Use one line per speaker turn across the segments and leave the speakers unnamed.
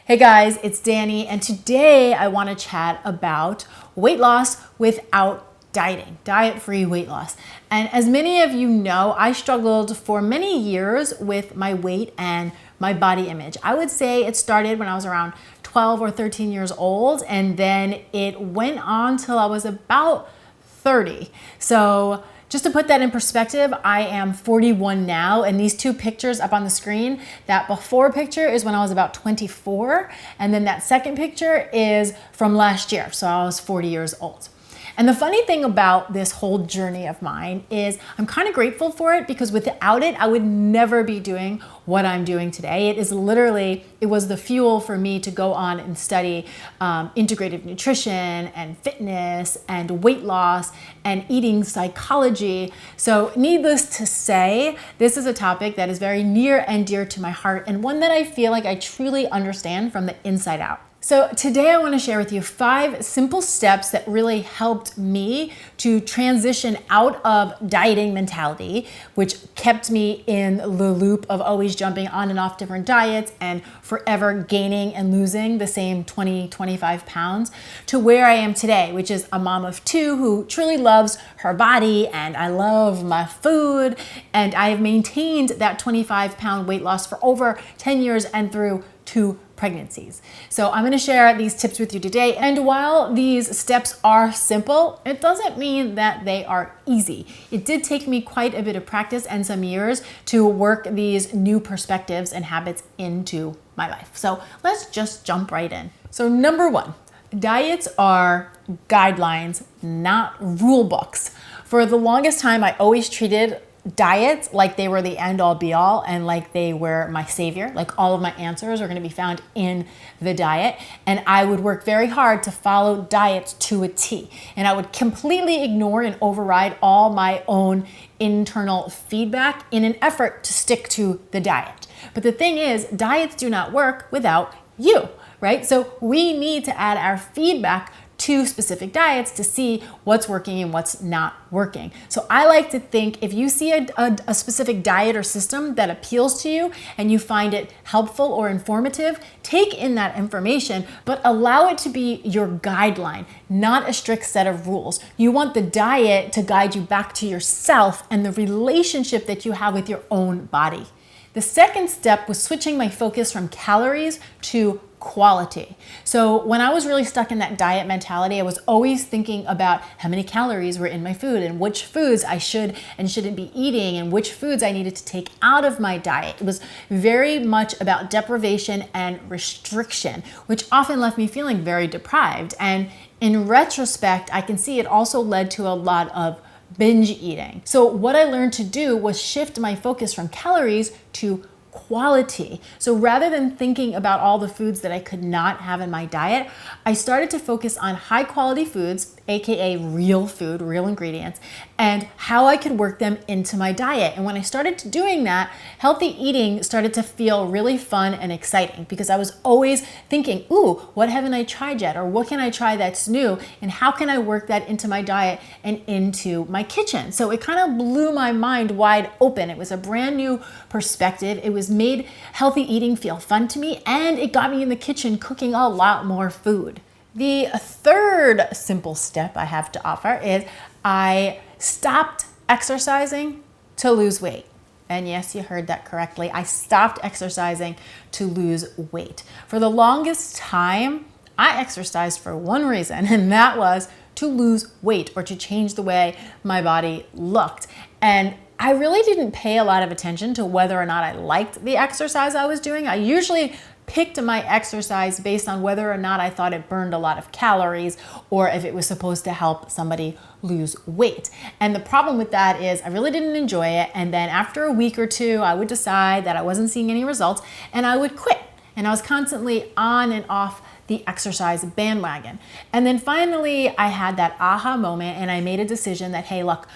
Hey guys, it's Danny, and today I want to chat about weight loss without dieting, diet-free weight loss. And as many of you know, I struggled for many years with my weight and my body image. I would say it started when I was around 12 or 13 years old, and then it went on till I was about 30. So just to put that in perspective, I am 41 now, and these two pictures up on the screen, that before picture is when I was about 24, and then that second picture is from last year, so I was 40 years old. And the funny thing about this whole journey of mine is I'm kind of grateful for it, because without it, I would never be doing what I'm doing today. It was the fuel for me to go on and study integrative nutrition and fitness and weight loss and eating psychology. So needless to say, this is a topic that is very near and dear to my heart, and one that I feel like I truly understand from the inside out. So today I want to share with you 5 simple steps that really helped me to transition out of dieting mentality, which kept me in the loop of always jumping on and off different diets and forever gaining and losing the same 20, 25 pounds, to where I am today, which is a mom of 2 who truly loves her body, and I love my food, and I have maintained that 25-pound weight loss for over 10 years and through 2 pregnancies. So I'm going to share these tips with you today. And while these steps are simple, it doesn't mean that they are easy. It did take me quite a bit of practice and some years to work these new perspectives and habits into my life. So let's just jump right in. So number 1, diets are guidelines, not rule books. For the longest time, I always treated diets like they were the end all be all, and like they were my savior, like all of my answers are going to be found in the diet. And I would work very hard to follow diets to a T, and I would completely ignore and override all my own internal feedback in an effort to stick to the diet. But the thing is, diets do not work without you, right? So we need to add our feedback to specific diets to see what's working and what's not working. So I like to think, if you see a specific diet or system that appeals to you and you find it helpful or informative, take in that information, but allow it to be your guideline, not a strict set of rules. You want the diet to guide you back to yourself and the relationship that you have with your own body. The second step was switching my focus from calories to quality. So when I was really stuck in that diet mentality, I was always thinking about how many calories were in my food and which foods I should and shouldn't be eating and which foods I needed to take out of my diet. It was very much about deprivation and restriction, which often left me feeling very deprived. And in retrospect, I can see it also led to a lot of binge eating. So what I learned to do was shift my focus from calories to quality. So rather than thinking about all the foods that I could not have in my diet, I started to focus on high quality foods, aka real food, real ingredients, and how I could work them into my diet. And when I started doing that, healthy eating started to feel really fun and exciting, because I was always thinking, ooh, what haven't I tried yet? Or what can I try that's new? And how can I work that into my diet and into my kitchen? So it kind of blew my mind wide open. It was a brand new perspective. It was made healthy eating feel fun to me, and it got me in the kitchen cooking a lot more food. The third simple step I have to offer is I stopped exercising to lose weight. And yes, you heard that correctly. I stopped exercising to lose weight. For the longest time, I exercised for one reason, and that was to lose weight or to change the way my body looked. And I really didn't pay a lot of attention to whether or not I liked the exercise I was doing. I usually picked my exercise based on whether or not I thought it burned a lot of calories or if it was supposed to help somebody lose weight. And the problem with that is I really didn't enjoy it. And then after a week or 2, I would decide that I wasn't seeing any results and I would quit. And I was constantly on and off the exercise bandwagon. And then finally I had that aha moment and I made a decision that, hey, look,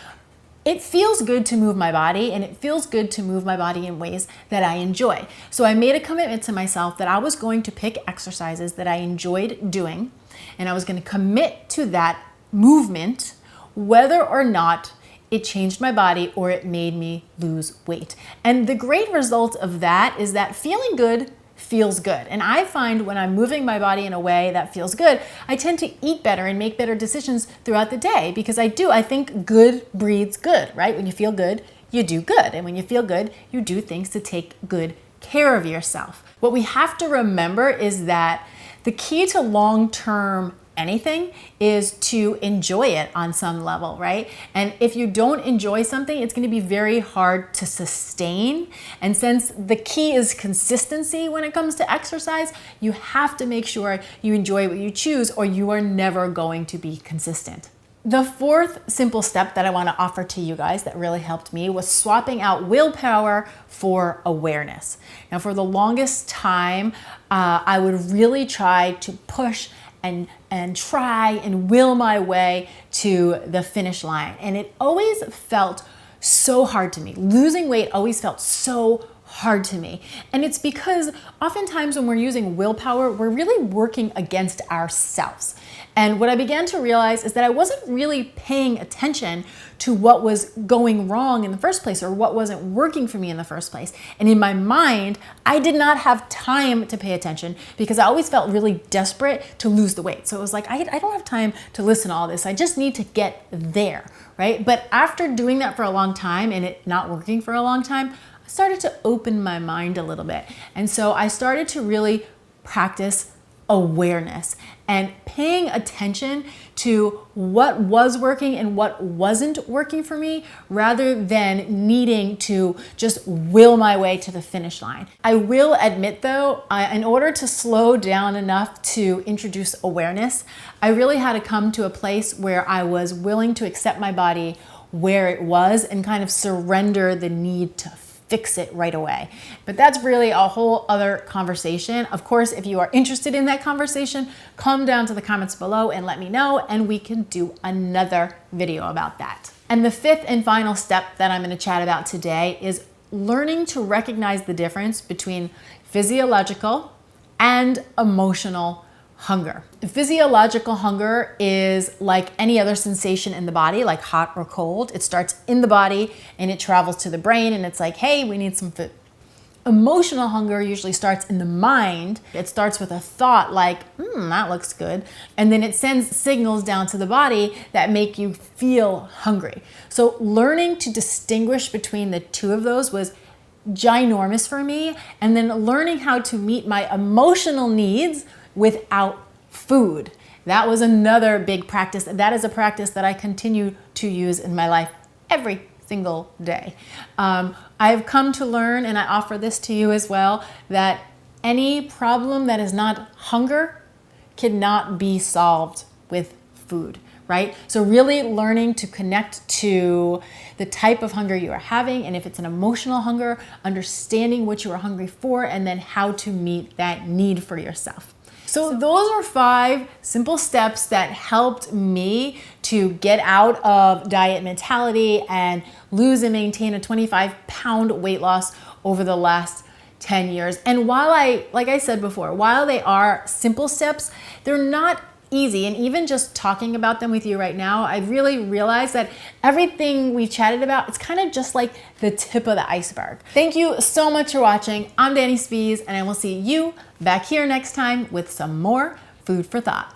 it feels good to move my body, and it feels good to move my body in ways that I enjoy. So I made a commitment to myself that I was going to pick exercises that I enjoyed doing, and I was going to commit to that movement, whether or not it changed my body or it made me lose weight. And the great result of that is that feeling good feels good. And I find when I'm moving my body in a way that feels good, I tend to eat better and make better decisions throughout the day because I think good breeds good, right? When you feel good, you do good. And when you feel good, you do things to take good care of yourself. What we have to remember is that the key to long-term anything is to enjoy it on some level, right? And if you don't enjoy something, it's going to be very hard to sustain. And since the key is consistency when it comes to exercise, you have to make sure you enjoy what you choose or you are never going to be consistent. The fourth simple step that I want to offer to you guys that really helped me was swapping out willpower for awareness. Now, for the longest time, I would really try to push and try and will my way to the finish line. And it always felt so hard to me. Losing weight always felt so hard to me. And it's because oftentimes when we're using willpower, we're really working against ourselves. And what I began to realize is that I wasn't really paying attention to what was going wrong in the first place or what wasn't working for me in the first place. And in my mind, I did not have time to pay attention because I always felt really desperate to lose the weight. So it was like, I don't have time to listen to all this. I just need to get there, right? But after doing that for a long time and it not working for a long time, I started to open my mind a little bit. And so I started to really practice awareness and paying attention to what was working and what wasn't working for me rather than needing to just will my way to the finish line. I will admit though, in order to slow down enough to introduce awareness, I really had to come to a place where I was willing to accept my body where it was and kind of surrender the need to fix it right away. But that's really a whole other conversation. Of course, if you are interested in that conversation, come down to the comments below and let me know, and we can do another video about that. And the fifth and final step that I'm going to chat about today is learning to recognize the difference between physiological and emotional hunger. Physiological hunger is like any other sensation in the body, like hot or cold. It starts in the body and it travels to the brain and it's like, hey, we need some food. Emotional hunger usually starts in the mind. It starts with a thought like, that looks good. And then it sends signals down to the body that make you feel hungry. So learning to distinguish between the two of those was ginormous for me. And then learning how to meet my emotional needs without food. That was another big practice. That is a practice that I continue to use in my life every single day. I've come to learn, and I offer this to you as well, that any problem that is not hunger cannot be solved with food, right? So really learning to connect to the type of hunger you are having, and if it's an emotional hunger, understanding what you are hungry for, and then how to meet that need for yourself. So those are 5 simple steps that helped me to get out of diet mentality and lose and maintain a 25-pound weight loss over the last 10 years. And while like I said before, while they are simple steps, they're not easy. And even just talking about them with you right now, I really realized that everything we've chatted about, it's kind of just like the tip of the iceberg. Thank you so much for watching. I'm Danny Spies, and I will see you back here next time with some more food for thought.